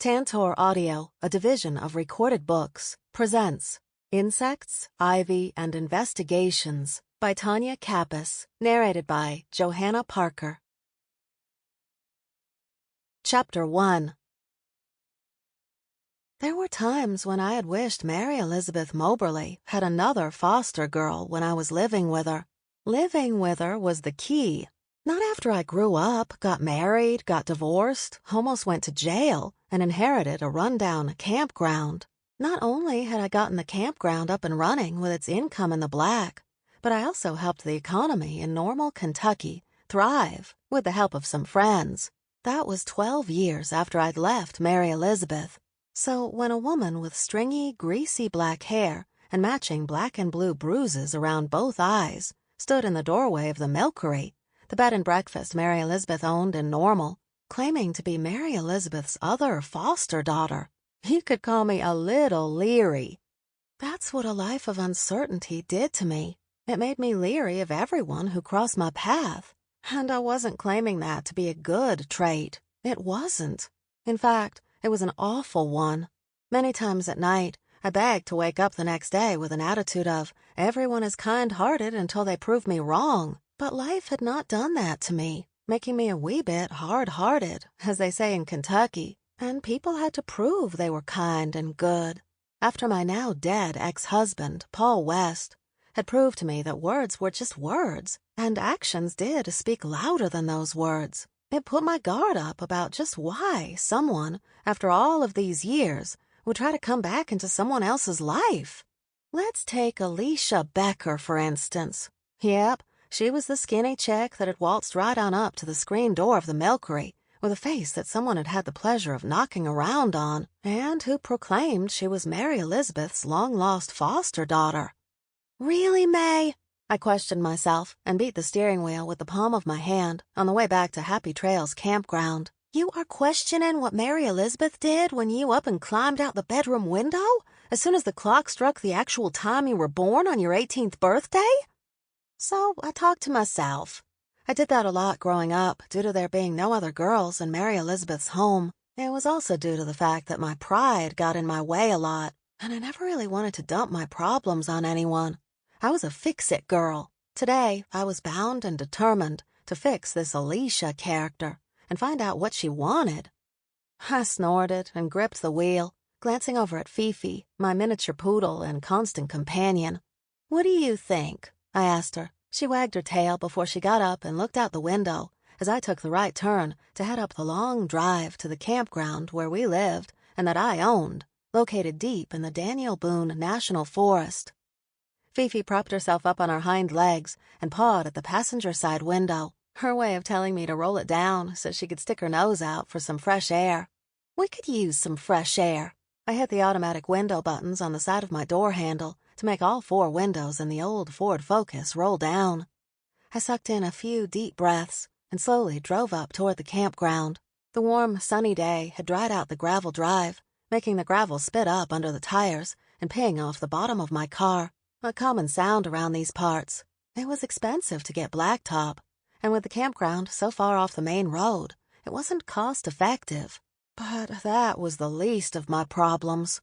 Tantor Audio, a division of Recorded Books, presents Insects, Ivy, and Investigations by Tonya Kappes, narrated by Johanna Parker. Chapter 1. There were times when I had wished Mary Elizabeth Moberly had another foster girl when I was living with her. Living with her was the key. Not after I grew up, got married, got divorced, almost went to jail, and inherited a rundown campground. Not only had I gotten the campground up and running with its income in the black, but I also helped the economy in Normal, Kentucky thrive with the help of some friends. That was 12 years after I'd left Mary Elizabeth. So when a woman with stringy, greasy black hair and matching black and blue bruises around both eyes stood in the doorway of the Milkery, the bed and breakfast Mary Elizabeth owned in Normal, claiming to be Mary Elizabeth's other foster daughter, you could call me a little leery. That's what a life of uncertainty did to me. It made me leery of everyone who crossed my path. And I wasn't claiming that to be a good trait. It wasn't. In fact, it was an awful one. Many times at night, I begged to wake up the next day with an attitude of, everyone is kind-hearted until they prove me wrong. But life had not done that to me, making me a wee bit hard-hearted, as they say in Kentucky, and people had to prove they were kind and good. After my now dead ex-husband, Mae West, had proved to me that words were just words, and actions did speak louder than those words. It put my guard up about just why someone, after all of these years, would try to come back into someone else's life. Let's take Alicia Becker, for instance. Yep, she was the skinny chick that had waltzed right on up to the screen door of the Milkery, with a face that someone had had the pleasure of knocking around on, and who proclaimed she was Mary Elizabeth's long-lost foster daughter. Really, Mae? I questioned myself and beat the steering wheel with the palm of my hand on the way back to Happy Trails campground. You are questioning what Mary Elizabeth did when you up and climbed out the bedroom window as soon as the clock struck the actual time you were born on your 18th birthday? So I talked to myself. I did that a lot growing up due to there being no other girls in Mary Elizabeth's home. It was also due to the fact that my pride got in my way a lot, and I never really wanted to dump my problems on anyone. I was a fix-it girl. Today, I was bound and determined to fix this Alicia character and find out what she wanted. I snorted and gripped the wheel, glancing over at Fifi, my miniature poodle and constant companion. What do you think? I asked her. She wagged her tail before she got up and looked out the window as I took the right turn to head up the long drive to the campground where we lived and that I owned, located deep in the Daniel Boone National Forest. Fifi propped herself up on her hind legs and pawed at the passenger side window, her way of telling me to roll it down so she could stick her nose out for some fresh air. We could use some fresh air. I hit the automatic window buttons on the side of my door handle to make all 4 windows in the old Ford Focus roll down. I sucked in a few deep breaths and slowly drove up toward the campground. The warm, sunny day had dried out the gravel drive, making the gravel spit up under the tires and ping off the bottom of my car, a common sound around these parts. It was expensive to get blacktop, and with the campground so far off the main road, it wasn't cost-effective. But that was the least of my problems.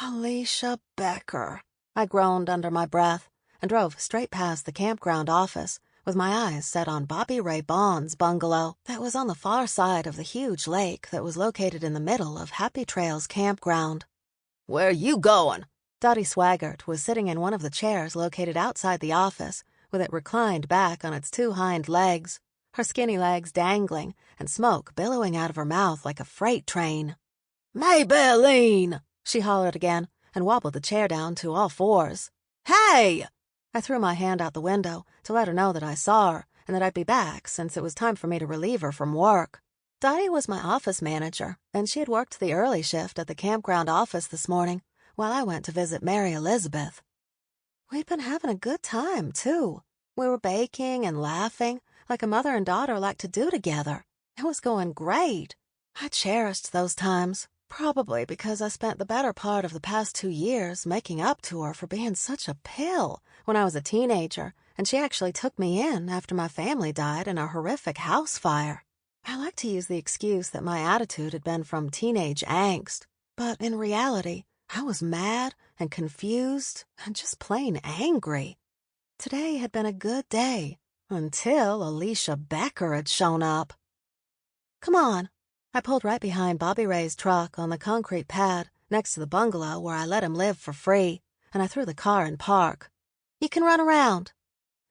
Alicia Becker, I groaned under my breath and drove straight past the campground office with my eyes set on Bobby Ray Bond's bungalow that was on the far side of the huge lake that was located in the middle of Happy Trails campground. Where you going? Dottie Swaggart was sitting in one of the chairs located outside the office with it reclined back on its 2 hind legs, her skinny legs dangling and smoke billowing out of her mouth like a freight train. Maybelline! She hollered again and wobbled the chair down to all 4s. Hey! I threw my hand out the window to let her know that I saw her and that I'd be back since it was time for me to relieve her from work. Dottie was my office manager, and she had worked the early shift at the campground office this morning while I went to visit Mary Elizabeth. We'd been having a good time, too. We were baking and laughing like a mother and daughter like to do together. It was going great. I cherished those times. Probably because I spent the better part of the past 2 years making up to her for being such a pill when I was a teenager, and she actually took me in after my family died in a horrific house fire. I like to use the excuse that my attitude had been from teenage angst, but in reality, I was mad and confused and just plain angry. Today had been a good day until Alicia Becker had shown up. "Come on." I pulled right behind Bobby Ray's truck on the concrete pad next to the bungalow where I let him live for free, and I threw the car in park. "You can run around."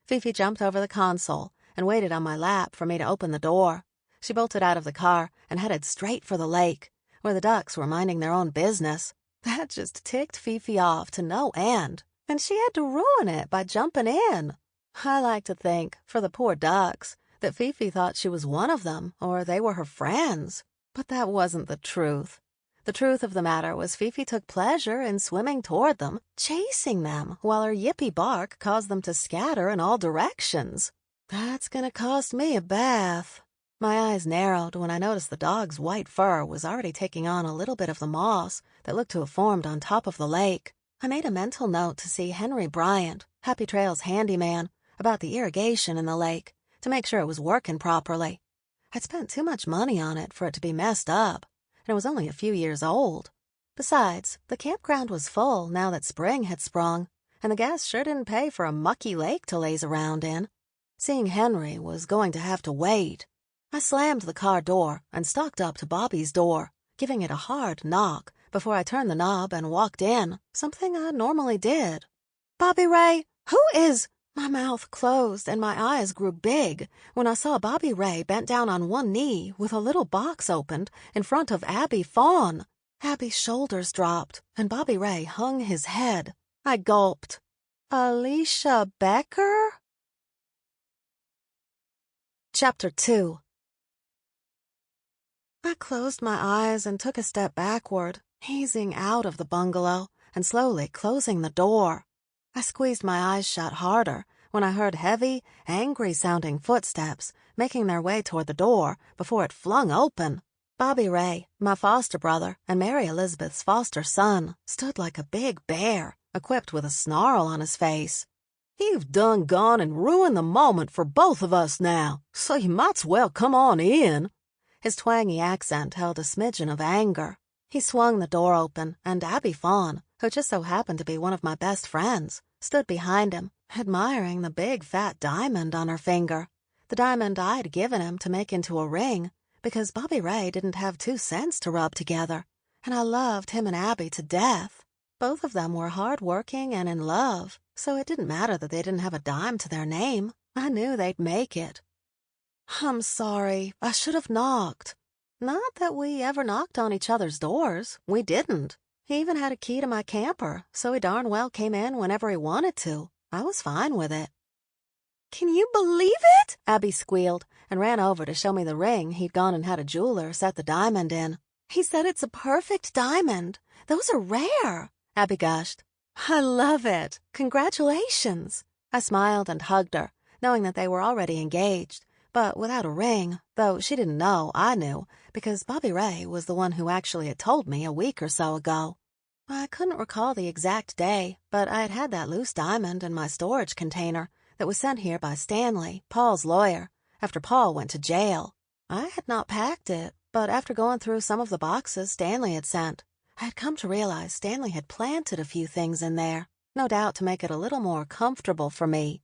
Fifi jumped over the console and waited on my lap for me to open the door. She bolted out of the car and headed straight for the lake, where the ducks were minding their own business. That just ticked Fifi off to no end, and she had to ruin it by jumping in. I like to think, for the poor ducks, that Fifi thought she was one of them, or they were her friends. But that wasn't the truth. The truth of the matter was Fifi took pleasure in swimming toward them, chasing them, while her yippy bark caused them to scatter in all directions. That's gonna cost me a bath. My eyes narrowed when I noticed the dog's white fur was already taking on a little bit of the moss that looked to have formed on top of the lake. I made a mental note to see Henry Bryant, Happy Trails handyman, about the irrigation in the lake to make sure it was working properly. I'd spent too much money on it for it to be messed up, and it was only a few years old. Besides, the campground was full now that spring had sprung, and the guests sure didn't pay for a mucky lake to laze around in. Seeing Henry was going to have to wait. I slammed the car door and stalked up to Bobby's door, giving it a hard knock before I turned the knob and walked in, something I normally did. "Bobby Ray, who is—" My mouth closed and my eyes grew big when I saw Bobby Ray bent down on one knee with a little box opened in front of Abby Fawn. Abby's shoulders dropped and Bobby Ray hung his head. I gulped. "Alicia Becker?" Chapter 2. I closed my eyes and took a step backward, easing out of the bungalow and slowly closing the door. I squeezed my eyes shut harder when I heard heavy, angry-sounding footsteps making their way toward the door before it flung open. Bobby Ray, my foster brother, and Mary Elizabeth's foster son stood like a big bear, equipped with a snarl on his face. "You've done gone and ruined the moment for both of us now, so you might's well come on in." His twangy accent held a smidgen of anger. He swung the door open, and Abby Fawn, who just so happened to be one of my best friends, stood behind him, admiring the big fat diamond on her finger, the diamond I'd given him to make into a ring, because Bobby Ray didn't have 2 cents to rub together, and I loved him and Abby to death. Both of them were hard-working and in love, so it didn't matter that they didn't have a dime to their name. I knew they'd make it. "I'm sorry, I should have knocked." Not that we ever knocked on each other's doors. We didn't. He even had a key to my camper, so he darn well came in whenever he wanted to. I was fine with it. "Can you believe it?" Abby squealed and ran over to show me the ring he'd gone and had a jeweler set the diamond in. "He said it's a perfect diamond. Those are rare," Abby gushed. "I love it. Congratulations." I smiled and hugged her, knowing that they were already engaged, but without a ring, though she didn't know I knew, because Bobby Ray was the one who actually had told me a week or so ago. I couldn't recall the exact day, but I had had that loose diamond in my storage container that was sent here by Stanley, Paul's lawyer, after Paul went to jail. I had not packed it, but after going through some of the boxes Stanley had sent, I had come to realize Stanley had planted a few things in there, no doubt to make it a little more comfortable for me.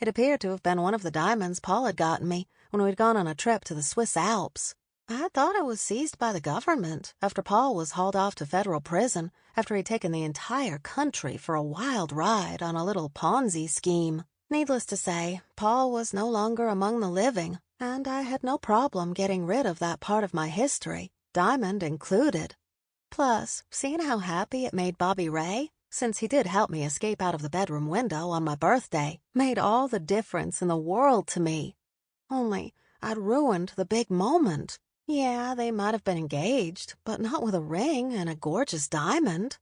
It appeared to have been one of the diamonds Paul had gotten me when we'd gone on a trip to the Swiss Alps. I thought it was seized by the government after Paul was hauled off to federal prison after he'd taken the entire country for a wild ride on a little Ponzi scheme. Needless to say, Paul was no longer among the living, and I had no problem getting rid of that part of my history, diamond included. Plus, seeing how happy it made Bobby Ray, since he did help me escape out of the bedroom window on my birthday, made all the difference in the world to me. Only, I'd ruined the big moment. Yeah, they might have been engaged, but not with a ring and a gorgeous diamond.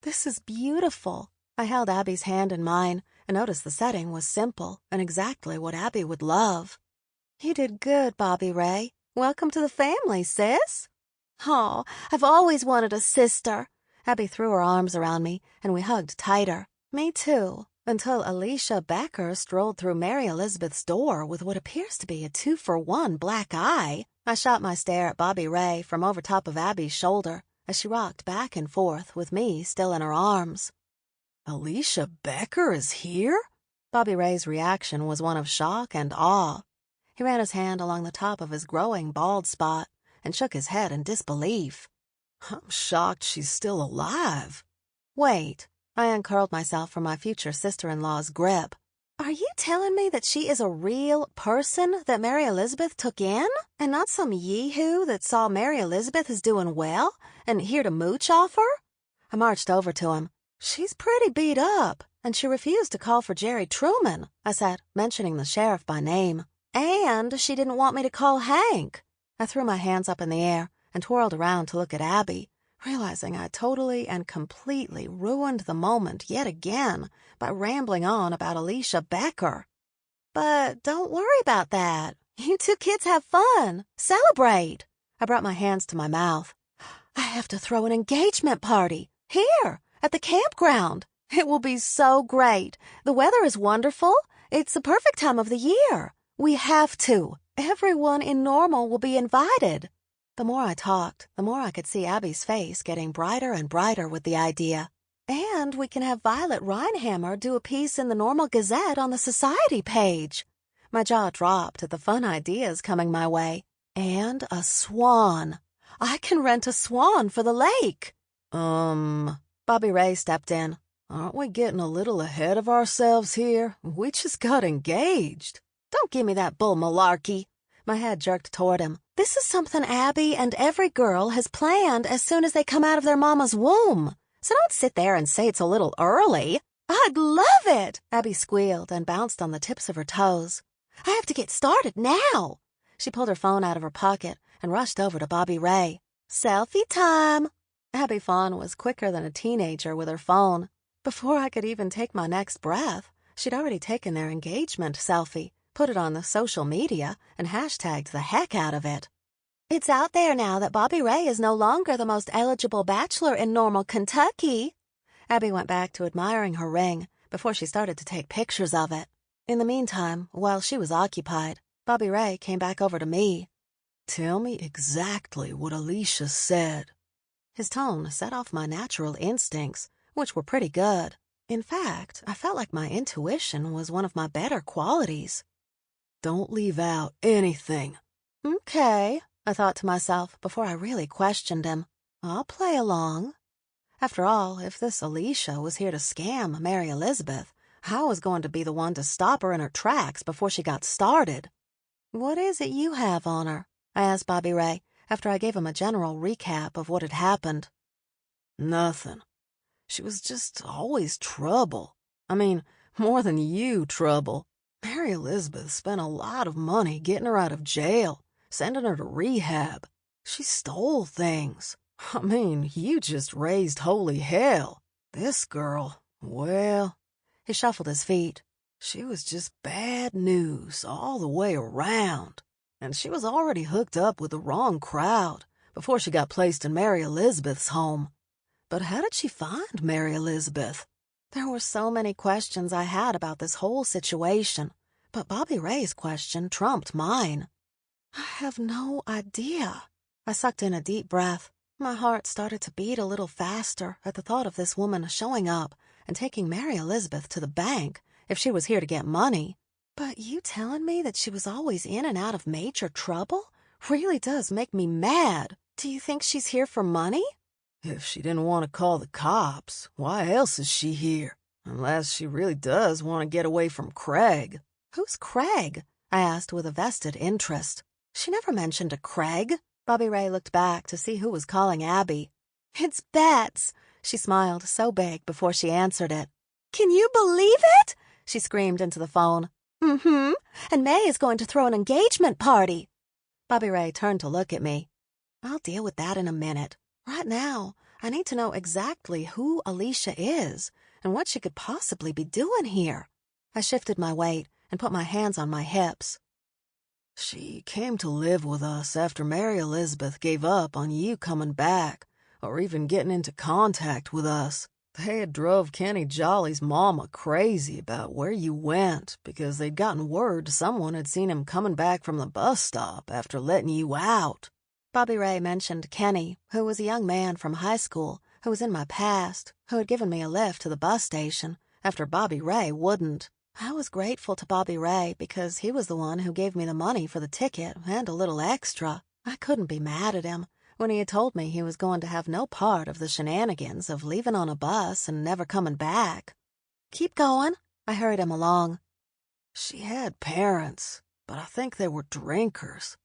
"This is beautiful." I held Abby's hand in mine and noticed the setting was simple and exactly what Abby would love. "You did good, Bobby Ray. Welcome to the family, sis." "Aw, I've always wanted a sister." Abby threw her arms around me, and we hugged tighter. Me too. until Alicia Becker strolled through Mary Elizabeth's door with what appears to be a 2-for-1 black eye. I shot my stare at Bobby Ray from over top of Abby's shoulder as she rocked back and forth with me still in her arms. "Alicia Becker is here?" Bobby Ray's reaction was one of shock and awe. He ran his hand along the top of his growing bald spot and shook his head in disbelief. "I'm shocked she's still alive." "Wait." I uncurled myself from my future sister-in-law's grip. "Are you telling me that she is a real person that Mary Elizabeth took in, and not some yee-hoo that saw Mary Elizabeth is doing well and here to mooch off her?" I marched over to him. "She's pretty beat up, and she refused to call for Jerry Truman," I said, mentioning the sheriff by name. "And she didn't want me to call Hank." I threw my hands up in the air and twirled around to look at Abby, realizing I totally and completely ruined the moment yet again by rambling on about Alicia Becker. "But don't worry about that. You two kids have fun. Celebrate." I brought my hands to my mouth. "I have to throw an engagement party. Here, at the campground. It will be so great. The weather is wonderful. It's the perfect time of the year. We have to. Everyone in Normal will be invited." The more I talked, the more I could see Abby's face getting brighter and brighter with the idea. "And we can have Violet Reinhammer do a piece in the Normal Gazette on the society page." My jaw dropped at the fun ideas coming my way. "And a swan. I can rent a swan for the lake." Bobby Ray stepped in. "Aren't we getting a little ahead of ourselves here? We just got engaged." "Don't give me that bull malarkey." My head jerked toward him. "This is something Abby and every girl has planned as soon as they come out of their mama's womb. So don't sit there and say it's a little early." "I'd love it," Abby squealed and bounced on the tips of her toes. "I have to get started now." She pulled her phone out of her pocket and rushed over to Bobby Ray. "Selfie time." Abby Fawn was quicker than a teenager with her phone. Before I could even take my next breath, she'd already taken their engagement selfie, put it on the social media, and hashtagged the heck out of it. "It's out there now that Bobby Ray is no longer the most eligible bachelor in Normal Kentucky." Abby went back to admiring her ring before she started to take pictures of it. In the meantime, while she was occupied, Bobby Ray came back over to me. "Tell me exactly what Alicia said." His tone set off my natural instincts, which were pretty good. In fact, I felt like my intuition was one of my better qualities. "Don't leave out anything." "Okay," I thought to myself before I really questioned him. "I'll play along." After all, if this Alicia was here to scam Mary Elizabeth, I was going to be the one to stop her in her tracks before she got started. "What is it you have on her?" I asked Bobby Ray after I gave him a general recap of what had happened. "Nothing. She was just always trouble. I mean, more than you trouble. Mary Elizabeth spent a lot of money getting her out of jail, sending her to rehab. She stole things. I mean, you just raised holy hell. This girl, well," he shuffled his feet, "she was just bad news all the way around. And she was already hooked up with the wrong crowd before she got placed in Mary Elizabeth's home. But how did she find Mary Elizabeth?" There were so many questions I had about this whole situation, but Bobby Ray's question trumped mine. "I have no idea." I sucked in a deep breath. My heart started to beat a little faster at the thought of this woman showing up and taking Mary Elizabeth to the bank if she was here to get money. But you telling me that she was always in and out of major trouble really does make me mad. Do you think she's here for money? If she didn't want to call the cops, why else is she here? Unless she really does want to get away from Craig. Who's Craig? I asked with a vested interest. She never mentioned a Craig. Bobby Ray looked back to see who was calling Abby. It's Bats. She smiled so big before she answered it. Can you believe it? She screamed into the phone. Mm-hmm. And Mae is going to throw an engagement party. Bobby Ray turned to look at me. I'll deal with that in a minute. Right now, I need to know exactly who Alicia is and what she could possibly be doing here. I shifted my weight and put my hands on my hips. She came to live with us after Mary Elizabeth gave up on you coming back or even getting into contact with us. They had drove Kenny Jolly's mama crazy about where you went because they'd gotten word someone had seen him coming back from the bus stop after letting you out. Bobby Ray mentioned Kenny, who was a young man from high school who was in my past, who had given me a lift to the bus station after Bobby Ray wouldn't. I was grateful to Bobby Ray because he was the one who gave me the money for the ticket and a little extra. I couldn't be mad at him when he had told me he was going to have no part of the shenanigans of leaving on a bus and never coming back. Keep going, I hurried him along. She had parents, but I think they were drinkers.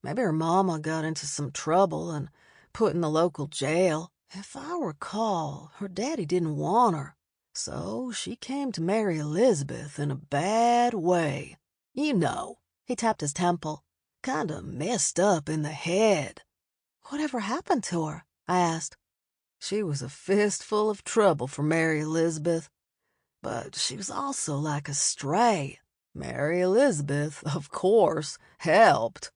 Maybe her mama got into some trouble and put in the local jail. If I recall, her daddy didn't want her. So she came to Mary Elizabeth in a bad way. You know, he tapped his temple, kinda messed up in the head. Whatever happened to her? I asked. She was a fistful of trouble for Mary Elizabeth, but she was also like a stray. Mary Elizabeth, of course, helped.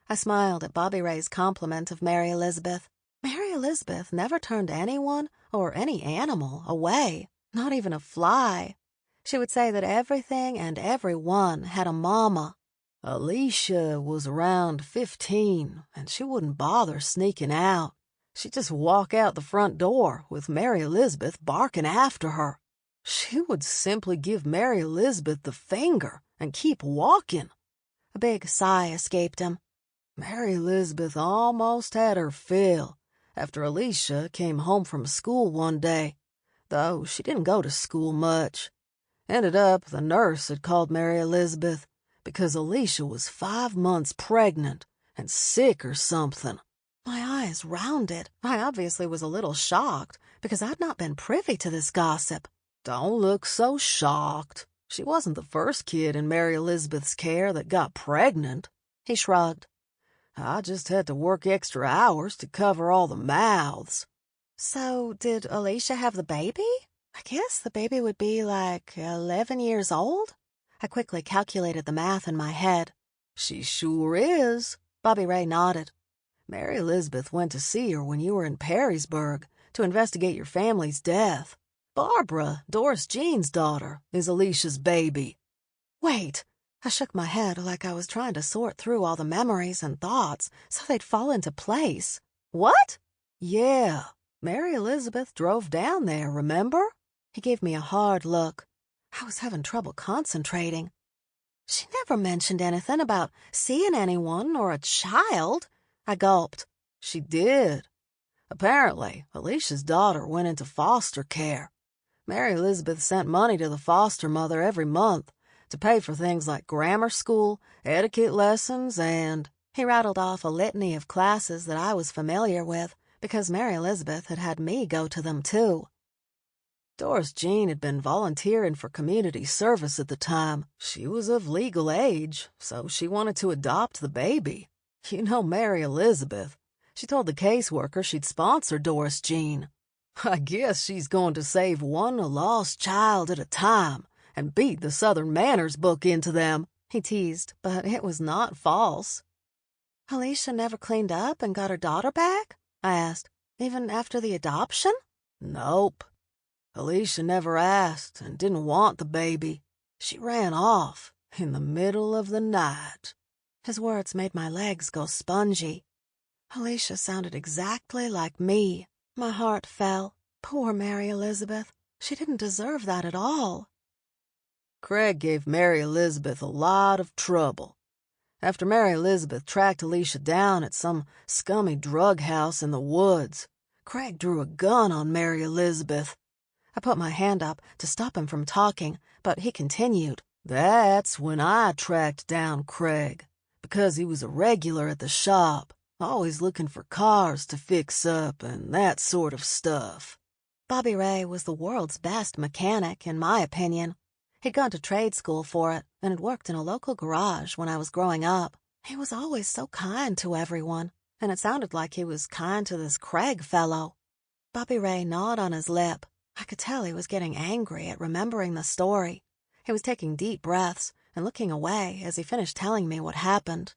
I smiled at Bobby Ray's compliment of Mary Elizabeth. Mary Elizabeth never turned anyone or any animal away. Not even a fly. She would say that everything and everyone had a mama. Alicia was around 15, and she wouldn't bother sneaking out. She'd just walk out the front door with Mary Elizabeth barking after her. She would simply give Mary Elizabeth the finger and keep walking. A big sigh escaped him. Mary Elizabeth almost had her fill after Alicia came home from school one day, though she didn't go to school much. Ended up the nurse had called Mary Elizabeth because Alicia was 5 months pregnant and sick or something. My eyes rounded. I obviously was a little shocked because I'd not been privy to this gossip. Don't look so shocked. She wasn't the first kid in Mary Elizabeth's care that got pregnant. He shrugged. I just had to work extra hours to cover all the mouths. So, did Alicia have the baby? I guess the baby would be like 11 years old? I quickly calculated the math in my head. She sure is. Bobby Ray nodded. Mary Elizabeth went to see her when you were in Perrysburg to investigate your family's death. Barbara, Doris Jean's daughter, is Alicia's baby. Wait. I shook my head like I was trying to sort through all the memories and thoughts so they'd fall into place. What? Yeah. Mary Elizabeth drove down there, remember? He gave me a hard look. I was having trouble concentrating. She never mentioned anything about seeing anyone or a child. I gulped. She did. Apparently, Alicia's daughter went into foster care. Mary Elizabeth sent money to the foster mother every month to pay for things like grammar school, etiquette lessons, and... He rattled off a litany of classes that I was familiar with because Mary Elizabeth had had me go to them too. Doris Jean had been volunteering for community service at the time. She was of legal age, so she wanted to adopt the baby. You know Mary Elizabeth. She told the caseworker she'd sponsor Doris Jean. I guess she's going to save one lost child at a time and beat the Southern Manners book into them, he teased, but it was not false. Alicia never cleaned up and got her daughter back? I asked. Even after the adoption? Nope. Alicia never asked and didn't want the baby. She ran off in the middle of the night. His words made my legs go spongy. Alicia sounded exactly like me. My heart fell. Poor Mary Elizabeth. She didn't deserve that at all. Craig gave Mary Elizabeth a lot of trouble. After Mary Elizabeth tracked Alicia down at some scummy drug house in the woods, Craig drew a gun on Mary Elizabeth. I put my hand up to stop him from talking, but he continued. That's when I tracked down Craig, because he was a regular at the shop, always looking for cars to fix up and that sort of stuff. Bobby Ray was the world's best mechanic, in my opinion. He'd gone to trade school for it and had worked in a local garage when I was growing up. He was always so kind to everyone, and it sounded like he was kind to this Craig fellow. Bobby Ray gnawed on his lip. I could tell he was getting angry at remembering the story. He was taking deep breaths and looking away as he finished telling me what happened.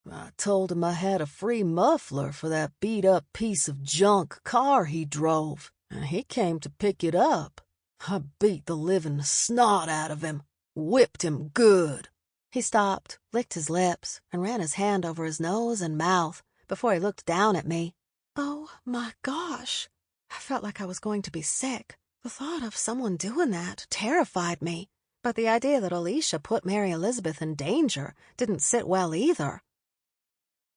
I told him I had a free muffler for that beat-up piece of junk car he drove, and he came to pick it up. I beat the living snot out of him, whipped him good." He stopped, licked his lips, and ran his hand over his nose and mouth before he looked down at me. Oh my gosh! I felt like I was going to be sick. The thought of someone doing that terrified me, but the idea that Alicia put Mary Elizabeth in danger didn't sit well either.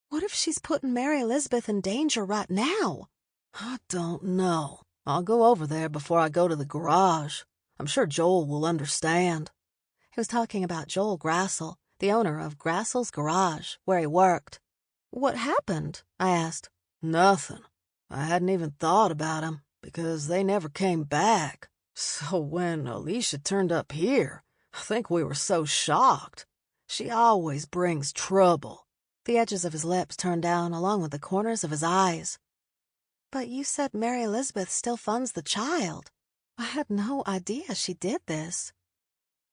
What if she's putting Mary Elizabeth in danger right now? I don't know. I'll go over there before I go to the garage. I'm sure Joel will understand. He was talking about Joel Grassel, the owner of Grassel's Garage, where he worked. What happened? I asked. Nothing. I hadn't even thought about him, because they never came back. So when Alicia turned up here, I think we were so shocked. She always brings trouble. The edges of his lips turned down along with the corners of his eyes. But you said Mary Elizabeth still funds the child. I had no idea she did this.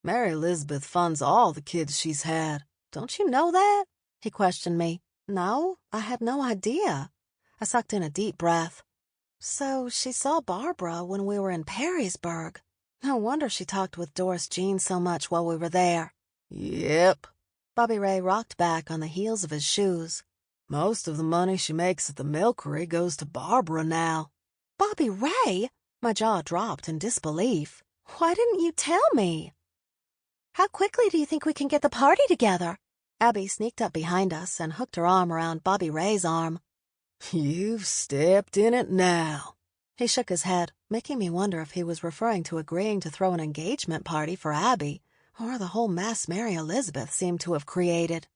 Mary Elizabeth funds all the kids she's had. Don't you know that? He questioned me. No, I had no idea. I sucked in a deep breath. So she saw Barbara when we were in Perrysburg. No wonder she talked with Doris Jean so much while we were there. Yep. Bobby Ray rocked back on the heels of his shoes. Most of the money she makes at the Milkery goes to Barbara now. Bobby Ray? My jaw dropped in disbelief. Why didn't you tell me? How quickly do you think we can get the party together? Abby sneaked up behind us and hooked her arm around Bobby Ray's arm. You've stepped in it now. He shook his head, making me wonder if he was referring to agreeing to throw an engagement party for Abby, or the whole mess Mary Elizabeth seemed to have created.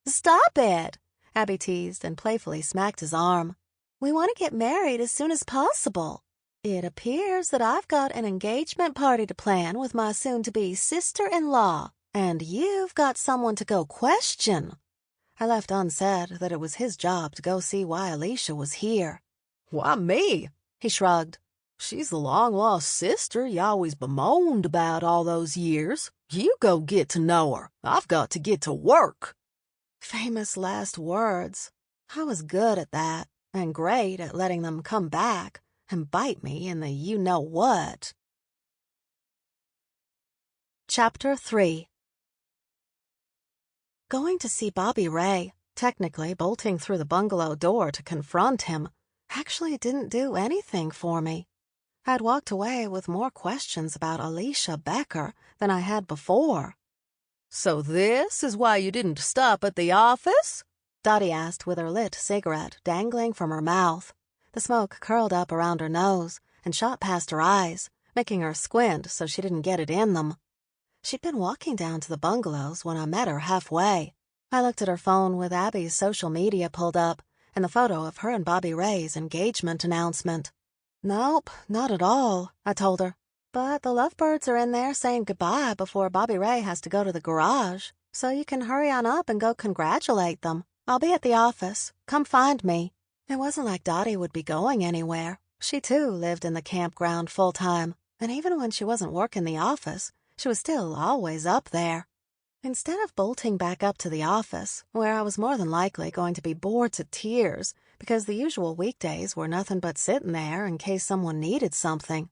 Stop it! Abby teased and playfully smacked his arm. We want to get married as soon as possible. It appears that I've got an engagement party to plan with my soon-to-be sister-in-law, and you've got someone to go question. I left unsaid that it was his job to go see why Alicia was here. Why me? He shrugged. She's the long-lost sister you always bemoaned about all those years. You go get to know her. I've got to get to work. Famous last words. I was good at that, and great at letting them come back and bite me in the you-know-what. Chapter 3. Going to see Bobby Ray, technically bolting through the bungalow door to confront him, actually didn't do anything for me. I'd walked away with more questions about Alicia Becker than I had before. So this is why you didn't stop at the office? Dottie asked with her lit cigarette dangling from her mouth. The smoke curled up around her nose and shot past her eyes, making her squint so she didn't get it in them. She'd been walking down to the bungalows when I met her halfway. I looked at her phone with Abby's social media pulled up and the photo of her and Bobby Ray's engagement announcement. Nope, not at all, I told her. But the lovebirds are in there saying goodbye before Bobby Ray has to go to the garage, so you can hurry on up and go congratulate them. I'll be at the office. Come find me. It wasn't like Dottie would be going anywhere. She, too, lived in the campground full-time, and even when she wasn't working the office, she was still always up there. Instead of bolting back up to the office, where I was more than likely going to be bored to tears because the usual weekdays were nothing but sitting there in case someone needed something,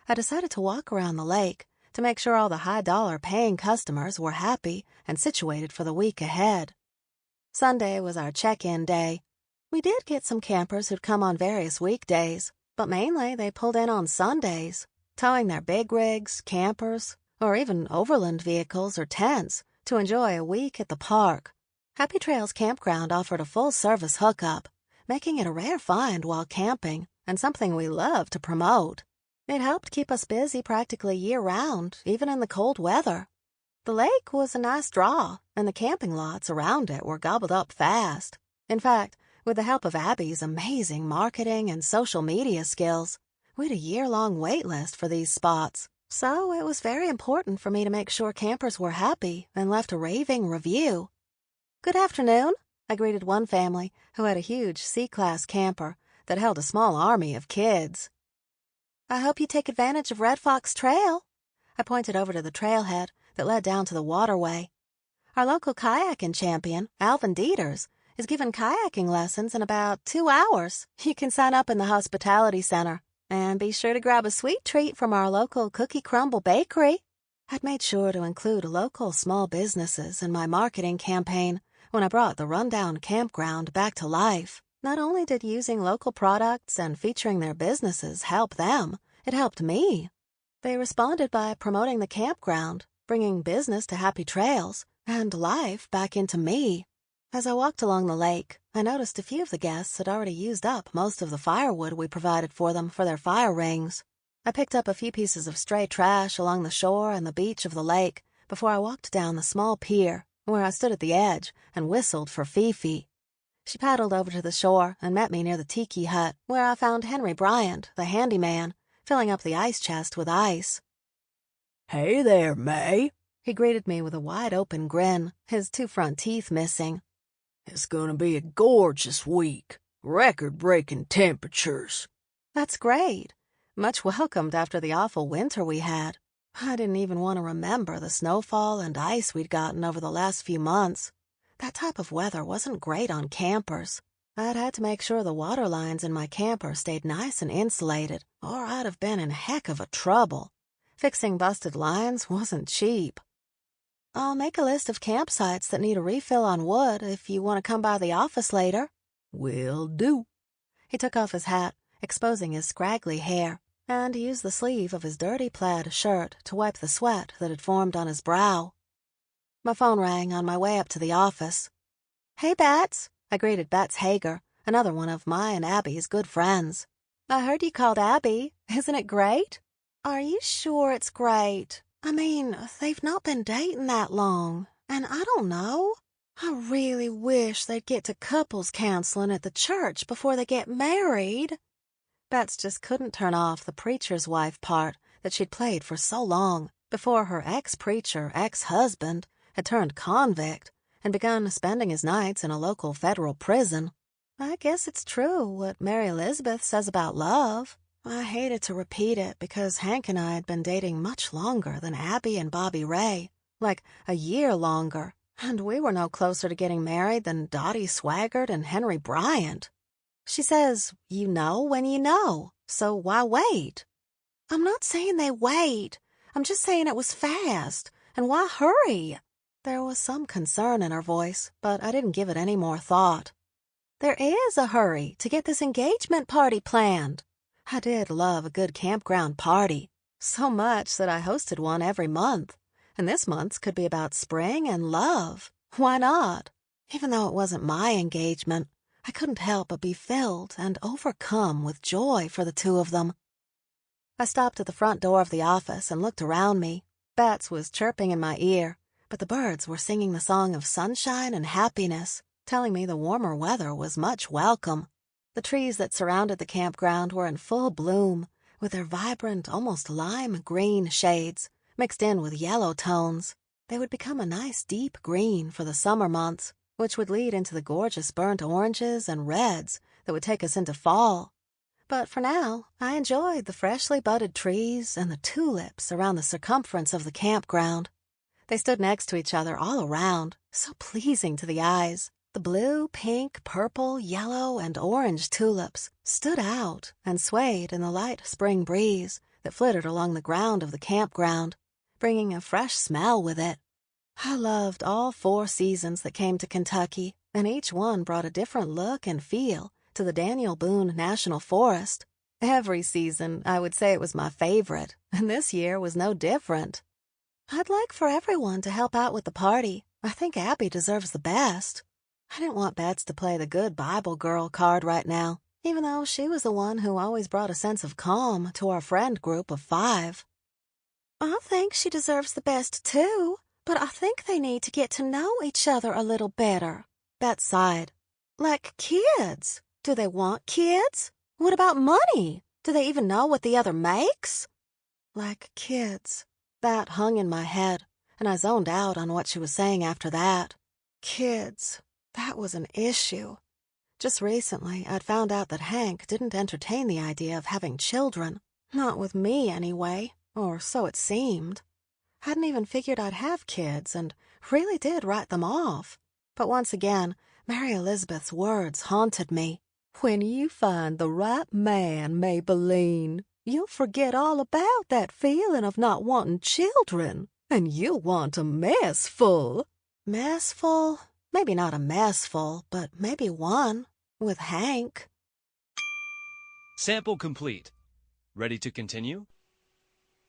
I decided to walk around the lake to make sure all the high-dollar paying customers were happy and situated for the week ahead. Sunday was our check-in day. We did get some campers who'd come on various weekdays, but mainly they pulled in on Sundays, towing their big rigs, campers, or even overland vehicles or tents to enjoy a week at the park. Happy Trails Campground offered a full-service hookup, making it a rare find while camping and something we love to promote. It helped keep us busy practically year-round, even in the cold weather. The lake was a nice draw, and the camping lots around it were gobbled up fast. In fact, with the help of Abby's amazing marketing and social media skills, we had a year-long wait list for these spots. So it was very important for me to make sure campers were happy and left a raving review. Good afternoon, I greeted one family who had a huge C-Class camper that held a small army of kids. I hope you take advantage of Red Fox Trail. I pointed over to the trailhead that led down to the waterway. Our local kayaking champion, Alvin Dieters, is giving kayaking lessons in about 2 hours. You can sign up in the hospitality center, And be sure to grab a sweet treat from our local cookie crumble bakery. I'd made sure to include local small businesses in my marketing campaign when I brought the rundown campground back to life. Not only did using local products and featuring their businesses help them, it helped me. They responded by promoting the campground, bringing business to Happy Trails, and life back into me. As I walked along the lake, I noticed a few of the guests had already used up most of the firewood we provided for them for their fire rings. I picked up a few pieces of stray trash along the shore and the beach of the lake before I walked down the small pier, where I stood at the edge and whistled for Fifi. She paddled over to the shore and met me near the tiki hut, where I found Henry Bryant, the handyman, filling up the ice chest with ice. "Hey there, Mae," he greeted me with a wide-open grin, his 2 front teeth missing. "It's gonna be a gorgeous week. Record-breaking temperatures." That's great. Much welcomed after the awful winter we had. I didn't even want to remember the snowfall and ice we'd gotten over the last few months. That type of weather wasn't great on campers. I'd had to make sure the water lines in my camper stayed nice and insulated, or I'd have been in heck of a trouble. Fixing busted lines wasn't cheap. I'll make a list of campsites that need a refill on wood if you want to come by the office later. "Will do." He took off his hat, exposing his scraggly hair, and used the sleeve of his dirty plaid shirt to wipe the sweat that had formed on his brow. My phone rang on my way up to the office. "Hey, Bats," I greeted Bats Hager, another one of my and Abby's good friends. "I heard you called Abby. Isn't it great?" "Are you sure it's great? I mean, they've not been dating that long, and I don't know. I really wish they'd get to couples counseling at the church before they get married." Bats just couldn't turn off the preacher's wife part that she'd played for so long before her ex-preacher ex-husband had turned convict and begun spending his nights in a local federal prison. I guess it's true what Mary Elizabeth says about love. I hated to repeat it because Hank and I had been dating much longer than Abby and Bobby Ray, like a year longer, and we were no closer to getting married than Dottie Swaggart and Henry Bryant. She says, you know when you know, so why wait? I'm not saying they wait. I'm just saying it was fast, and why hurry? There was some concern in her voice, but I didn't give it any more thought. There is a hurry to get this engagement party planned. I did love a good campground party, so much that I hosted one every month, and this month's could be about spring and love. Why not? Even though it wasn't my engagement, I couldn't help but be filled and overcome with joy for the two of them. I stopped at the front door of the office and looked around me. Bats was chirping in my ear, but the birds were singing the song of sunshine and happiness, telling me the warmer weather was much welcome. The trees that surrounded the campground were in full bloom, with their vibrant, almost lime green shades mixed in with yellow tones. They would become a nice deep green for the summer months, which would lead into the gorgeous burnt oranges and reds that would take us into fall. But for now, I enjoyed the freshly budded trees and the tulips around the circumference of the campground. They stood next to each other all around, so pleasing to the eyes. The blue, pink, purple, yellow, and orange tulips stood out and swayed in the light spring breeze that flittered along the ground of the campground, bringing a fresh smell with it. I loved all 4 seasons that came to Kentucky, and each one brought a different look and feel to the Daniel Boone National Forest. Every season, I would say it was my favorite, and this year was no different. I'd like for everyone to help out with the party. I think Abby deserves the best. I didn't want Bets to play the good Bible girl card right now, even though she was the one who always brought a sense of calm to our friend group of 5. I think she deserves the best, too, but I think they need to get to know each other a little better. Bets sighed. Like kids. Do they want kids? What about money? Do they even know what the other makes? Like kids. That hung in my head, and I zoned out on what she was saying after that. Kids. That was an issue. Just recently, I'd found out that Hank didn't entertain the idea of having children. Not with me, anyway, or so it seemed. Hadn't even figured I'd have kids, and really did write them off. But once again, Mary Elizabeth's words haunted me. When you find the right man, Maybelline, you'll forget all about that feeling of not wanting children, and you'll want a messful. Messful? Maybe not a messful, but maybe one, with Hank. Sample complete. Ready to continue?